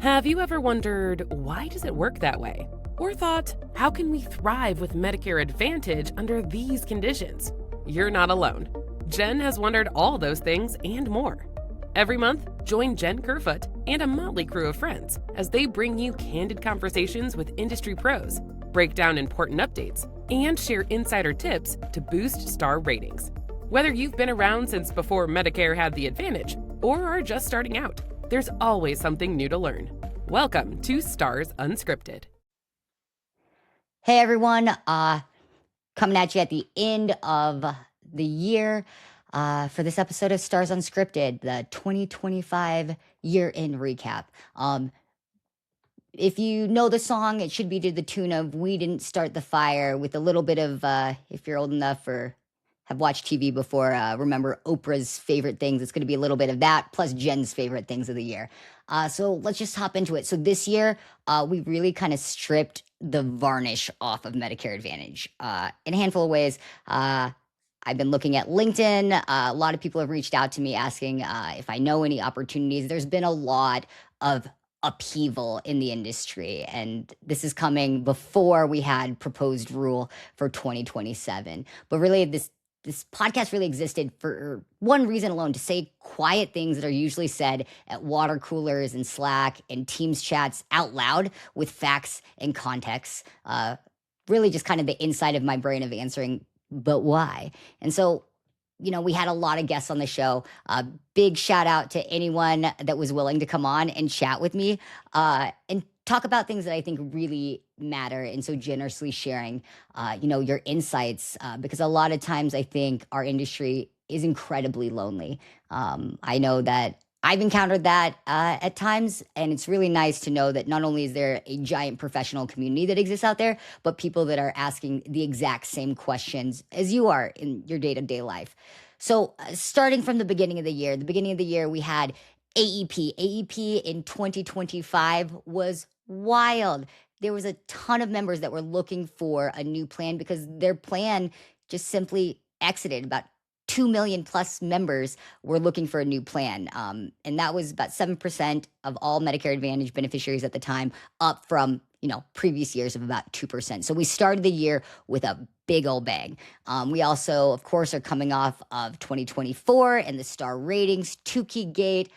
Have you ever wondered, why does it work that way? Or thought, how can we thrive with Medicare Advantage under these conditions? You're not alone. Jenn has wondered all those things and more. Every month, join Jenn Kerfoot and a motley crew of friends as they bring you candid conversations with industry pros, break down important updates, and share insider tips to boost star ratings. Whether you've been around since before Medicare had the advantage or are just starting out, there's always something new to learn. Welcome to Stars Unscripted. Hey everyone, coming at you at the end of the year for this episode of Stars Unscripted, the 2025 year-end recap. If you know the song, it should be to the tune of "We Didn't Start the Fire," with a little bit of, if you're old enough or have watched TV before, remember Oprah's favorite things. It's going to be a little bit of that, plus Jen's favorite things of the year. So let's just hop into it. So this year, we really kind of stripped the varnish off of Medicare Advantage in a handful of ways. I've been looking at LinkedIn. A lot of people have reached out to me asking if I know any opportunities. There's been a lot of upheaval in the industry, and this is coming before we had proposed rule for 2027. But really, this podcast really existed for one reason alone: to say quiet things that are usually said at water coolers and Slack and Teams chats out loud with facts and context. Really just kind of the inside of my brain of answering, but why? And so, we had a lot of guests on the show. Big shout out to anyone that was willing to come on and chat with me and talk about things that I think really matter, and so generously sharing, your insights, because a lot of times I think our industry is incredibly lonely. I know that I've encountered that at times, and it's really nice to know that not only is there a giant professional community that exists out there, but people that are asking the exact same questions as you are in your day-to-day life. So starting from the beginning of the year, we had AEP. AEP in 2025 was wild. There was a ton of members that were looking for a new plan because their plan just simply exited. About 2 million plus members were looking for a new plan. And that was about 7% of all Medicare Advantage beneficiaries at the time, up from, previous years of about 2%. So we started the year with a big old bang. We also, of course, are coming off of 2024 and the star ratings, Tukey Gate,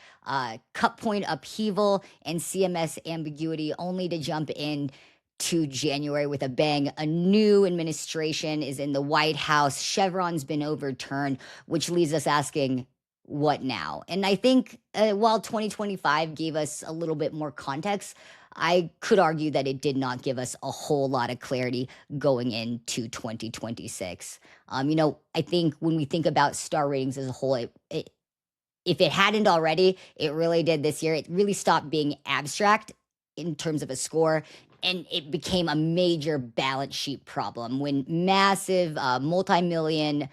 cut point upheaval, and CMS ambiguity, only to jump in to January with a bang. A new administration is in the White House. Chevron's been overturned, which leaves us asking, what now? And I think while 2025 gave us a little bit more context, I could argue that it did not give us a whole lot of clarity going into 2026. I think when we think about star ratings as a whole, if it hadn't already, it really did this year. It really stopped being abstract in terms of a score, and it became a major balance sheet problem when massive multi-million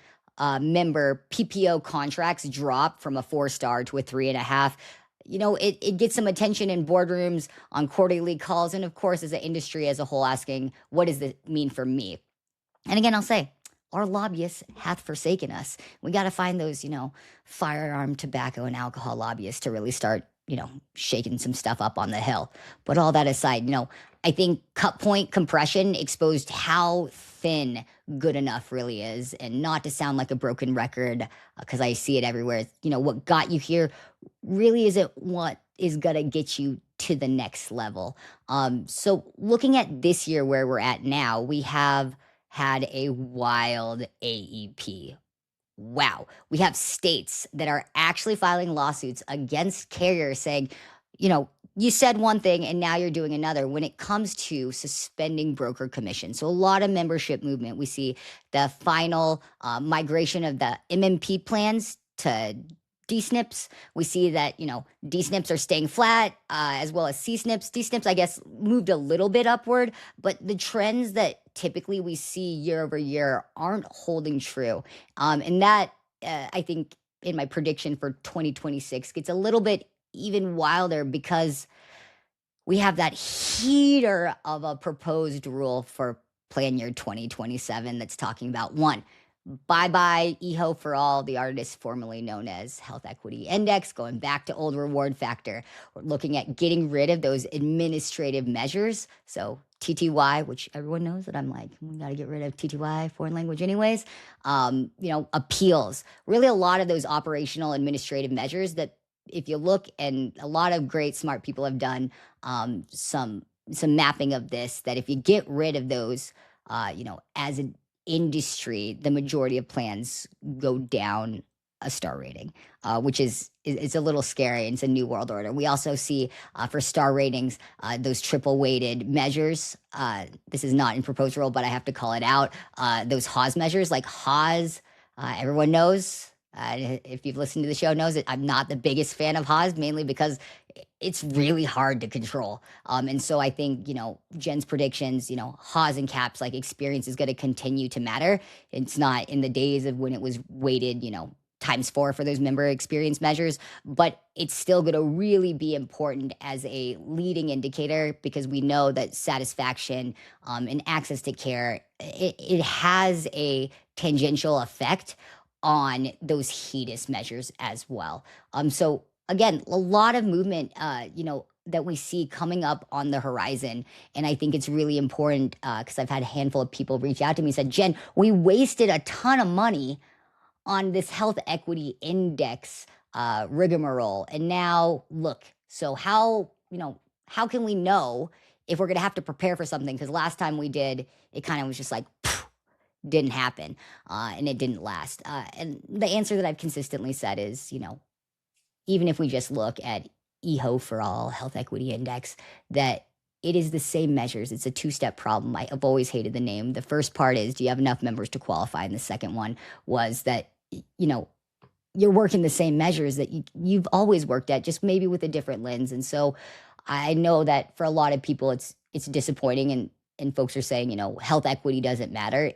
member PPO contracts drop from a 4-star to a 3.5. It gets some attention in boardrooms, on quarterly calls, and of course, as an industry as a whole, asking, what does this mean for me? And again, I'll say, our lobbyists hath forsaken us. We got to find those, firearm, tobacco, and alcohol lobbyists to really start, shaking some stuff up on the Hill. But all that aside, I think cut point compression exposed how thin good enough really is. And not to sound like a broken record, because I see it everywhere. What got you here really isn't what is going to get you to the next level. So looking at this year where we're at now, we have had a wild AEP. Wow. We have states that are actually filing lawsuits against carriers saying, you said one thing and now you're doing another when it comes to suspending broker commission. So a lot of membership movement. We see the final migration of the MMP plans to D-SNPs. We see that, D-SNPs are staying flat, as well as C-SNPs. D-SNPs, I guess, moved a little bit upward, but the trends that typically we see year over year aren't holding true. And that, I think, in my prediction for 2026, gets a little bit even wilder because we have that heater of a proposed rule for plan year 2027 that's talking about, one, Bye-bye EHO for all, the artist formerly known as Health Equity Index, going back to old reward factor. We're looking at getting rid of those administrative measures. So TTY, which everyone knows that I'm like, we got to get rid of TTY, foreign language anyways. Appeals, really a lot of those operational administrative measures that if you look, and a lot of great smart people have done some mapping of this, that if you get rid of those, as an industry, the majority of plans go down a star rating, which is it's a little scary. And it's a new world order. We also see for star ratings those triple weighted measures. This is not in proposed rule, but I have to call it out. Those Haas measures, like Haas, everyone knows. If you've listened to the show, knows that I'm not the biggest fan of Haas, mainly because it's really hard to control. And so I think, Jenn's predictions, Haas and CAHPS, like experience is going to continue to matter. It's not in the days of when it was weighted, times 4 for those member experience measures, but it's still going to really be important as a leading indicator, because we know that satisfaction and access to care, it has a tangential effect on those HEDIS measures as well. So again, a lot of movement, that we see coming up on the horizon. And I think it's really important because I've had a handful of people reach out to me and said, Jenn, we wasted a ton of money on this health equity index rigmarole. And now look, so how can we know if we're going to have to prepare for something? Because last time we did, it kind of was just like, didn't happen, and it didn't last. And the answer that I've consistently said is, even if we just look at EHO for all, Health Equity Index, that it is the same measures. It's a two-step problem. I've always hated the name. The first part is, do you have enough members to qualify? And the second one was that, you're working the same measures that you've always worked at, just maybe with a different lens. And so I know that for a lot of people, it's disappointing, and folks are saying, health equity doesn't matter.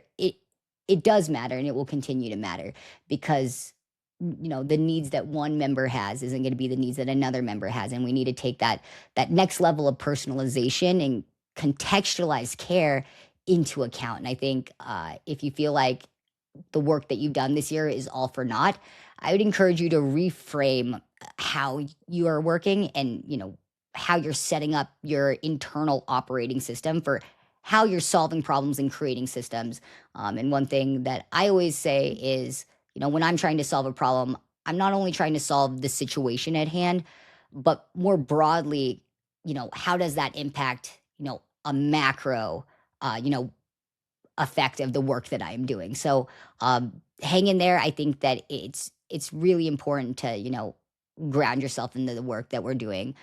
It does matter, and it will continue to matter, because the needs that one member has isn't going to be the needs that another member has, and we need to take that next level of personalization and contextualize care into account. And I think if you feel like the work that you've done this year is all for naught, I would encourage you to reframe how you are working, and how you're setting up your internal operating system for how you're solving problems and creating systems. And one thing that I always say is, when I'm trying to solve a problem, I'm not only trying to solve the situation at hand, but more broadly, how does that impact, a macro, effect of the work that I'm doing. So hang in there. I think that it's really important to, ground yourself into the work that we're doing.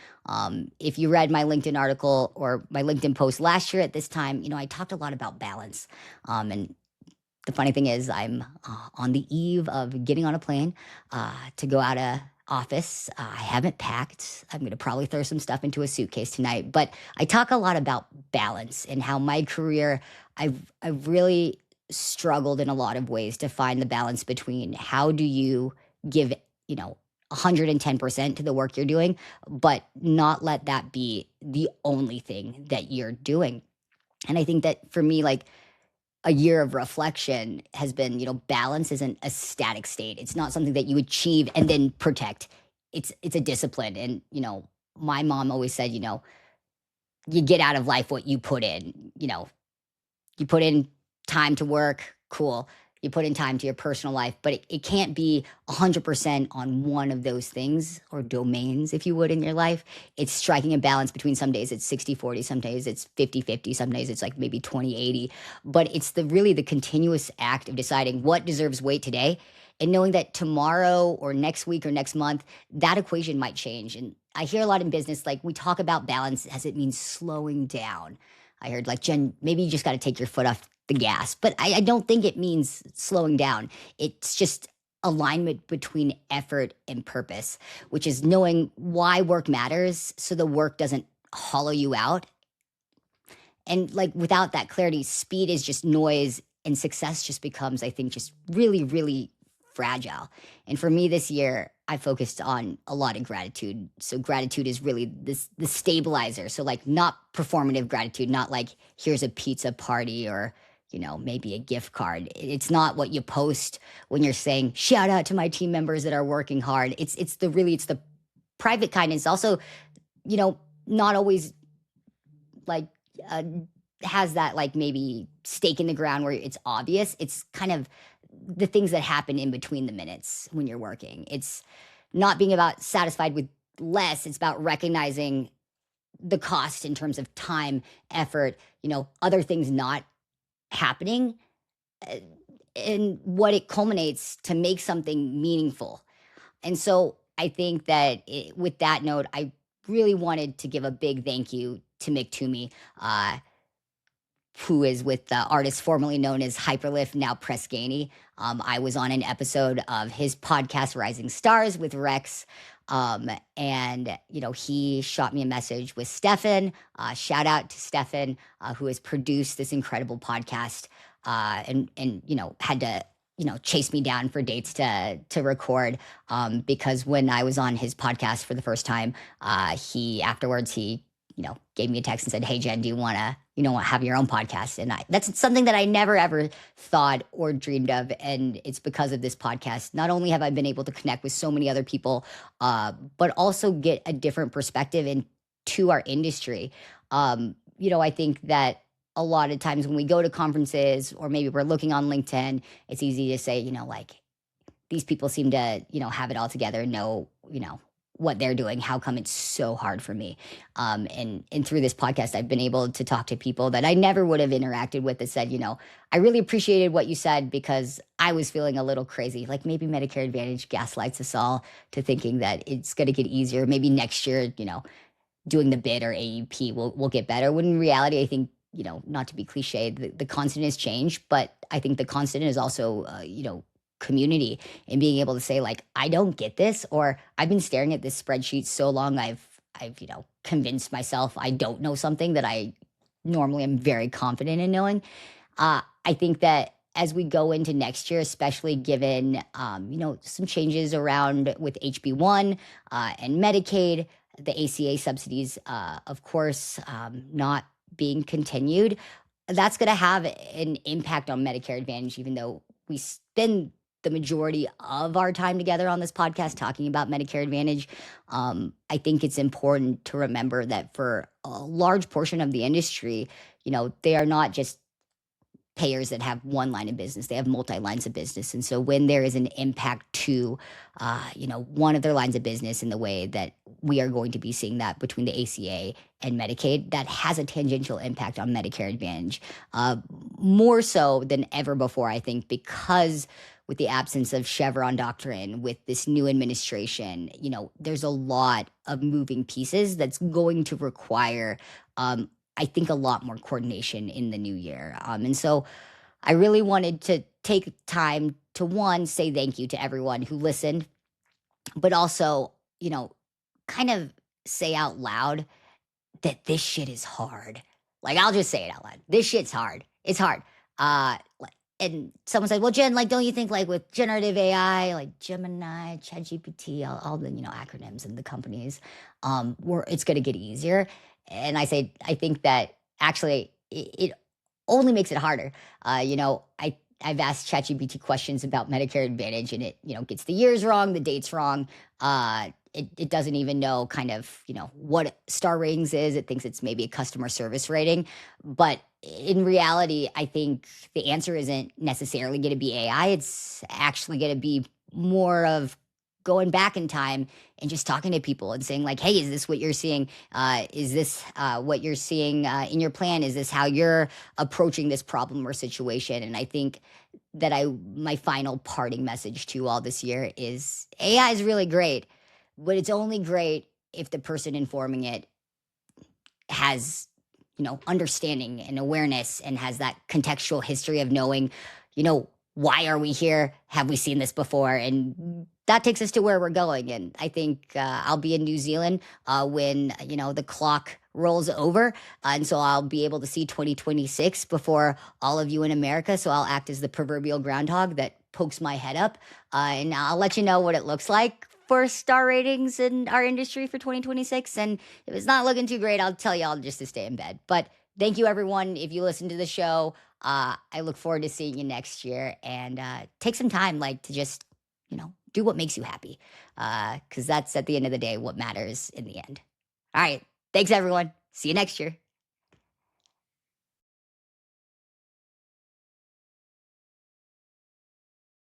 If you read my LinkedIn article or my LinkedIn post last year at this time, I talked a lot about balance. And the funny thing is, I'm on the eve of getting on a plane to go out of office. I haven't packed. I'm going to probably throw some stuff into a suitcase tonight. But I talk a lot about balance and how my career, I've really struggled in a lot of ways to find the balance between how do you give, 110% to the work you're doing, but not let that be the only thing that you're doing. And I think that for me, like, a year of reflection has been, balance isn't a static state. It's not something that you achieve and then protect. It's a discipline. And, my mom always said, you get out of life what you put in. You put in time to work, cool. You put in time to your personal life, but it can't be 100% on one of those things or domains, if you would, in your life. It's striking a balance between, some days it's 60-40, some days it's 50-50, some days it's like maybe 20-80. But it's really the continuous act of deciding what deserves weight today, and knowing that tomorrow or next week or next month, that equation might change. And I hear a lot in business, like, we talk about balance as it means slowing down. I heard, like, Jenn, maybe you just got to take your foot off the gas. But I don't think it means slowing down. It's just alignment between effort and purpose, which is knowing why work matters so the work doesn't hollow you out. And like, without that clarity, speed is just noise, and success just becomes, I think, just really, really fragile. And for me this year, I focused on a lot of gratitude. So gratitude is really the stabilizer. So like, not performative gratitude, not like, here's a pizza party or, maybe a gift card. It's not what you post when you're saying, shout out to my team members that are working hard. It's the private kindness. Also, not always like uh, has that like maybe stake in the ground where it's obvious. It's kind of the things that happen in between the minutes when you're working. It's not being about satisfied with less. It's about recognizing the cost in terms of time, effort, other things not happening, uh, and what it culminates to make something meaningful. And so I think that with that note, I really wanted to give a big thank you to Mick Toomey, who is with the artist formerly known as Hyperlift, now Press Ganey. I was on an episode of his podcast, Rising Stars, with Rex. And, he shot me a message with Stefan. Shout out to Stefan, who has produced this incredible podcast, and had to, chase me down for dates to record. Because when I was on his podcast for the first time, he afterwards, gave me a text and said, "Hey, Jen, do you want to, have your own podcast?" And that's something that I never ever thought or dreamed of. And it's because of this podcast. Not only have I been able to connect with so many other people, but also get a different perspective into our industry. I think that a lot of times when we go to conferences or maybe we're looking on LinkedIn, it's easy to say, like, these people seem to, have it all together, know, what they're doing. How come it's so hard for me? And through this podcast, I've been able to talk to people that I never would have interacted with that said, I really appreciated what you said because I was feeling a little crazy. Like maybe Medicare Advantage gaslights us all to thinking that it's going to get easier. Maybe next year, doing the bid or AUP will get better. When in reality, I think, not to be cliche, the constant has changed, but I think the constant is also, community and being able to say like, I don't get this, or I've been staring at this spreadsheet so long, I've convinced myself I don't know something that I normally am very confident in knowing. I think that as we go into next year, especially given some changes around with HB1 and Medicaid, the ACA subsidies, of course, not being continued, that's going to have an impact on Medicare Advantage, even though we spend the majority of our time together on this podcast talking about Medicare Advantage. I think it's important to remember that for a large portion of the industry, they are not just payers that have one line of business, they have multi lines of business. And so when there is an impact to, one of their lines of business in the way that we are going to be seeing that between the ACA and Medicaid, that has a tangential impact on Medicare Advantage, more so than ever before, I think, because with the absence of Chevron doctrine, with this new administration, there's a lot of moving pieces that's going to require, I think, a lot more coordination in the new year. And so I really wanted to take time to, one, say thank you to everyone who listened, but also, kind of say out loud that this shit is hard. Like, I'll just say it out loud. This shit's hard. It's hard. And someone said, well, Jen, like, don't you think like with generative AI, like Gemini, ChatGPT, all the, acronyms and the companies, it's going to get easier? And I say, I think that actually it only makes it harder. I've asked ChatGPT questions about Medicare Advantage, and it, gets the years wrong, the dates wrong. It doesn't even know kind of, what star ratings is. It thinks it's maybe a customer service rating. But in reality, I think the answer isn't necessarily going to be AI. It's actually going to be more of going back in time and just talking to people and saying like, hey, is this what you're seeing? Is this what you're seeing in your plan? Is this how you're approaching this problem or situation? And I think that my final parting message to you all this year is AI is really great, but it's only great if the person informing it has, understanding and awareness and has that contextual history of knowing, why are we here? Have we seen this before? And that takes us to where we're going. And I think I'll be in New Zealand when, the clock rolls over. And so I'll be able to see 2026 before all of you in America. So I'll act as the proverbial groundhog that pokes my head up. And I'll let you know what it looks like for star ratings in our industry for 2026. And if it's not looking too great, I'll tell y'all just to stay in bed. But thank you, everyone. If you listen to the show, I look forward to seeing you next year, and take some time, like, to just, do what makes you happy. Because that's at the end of the day what matters in the end. All right. Thanks, everyone. See you next year.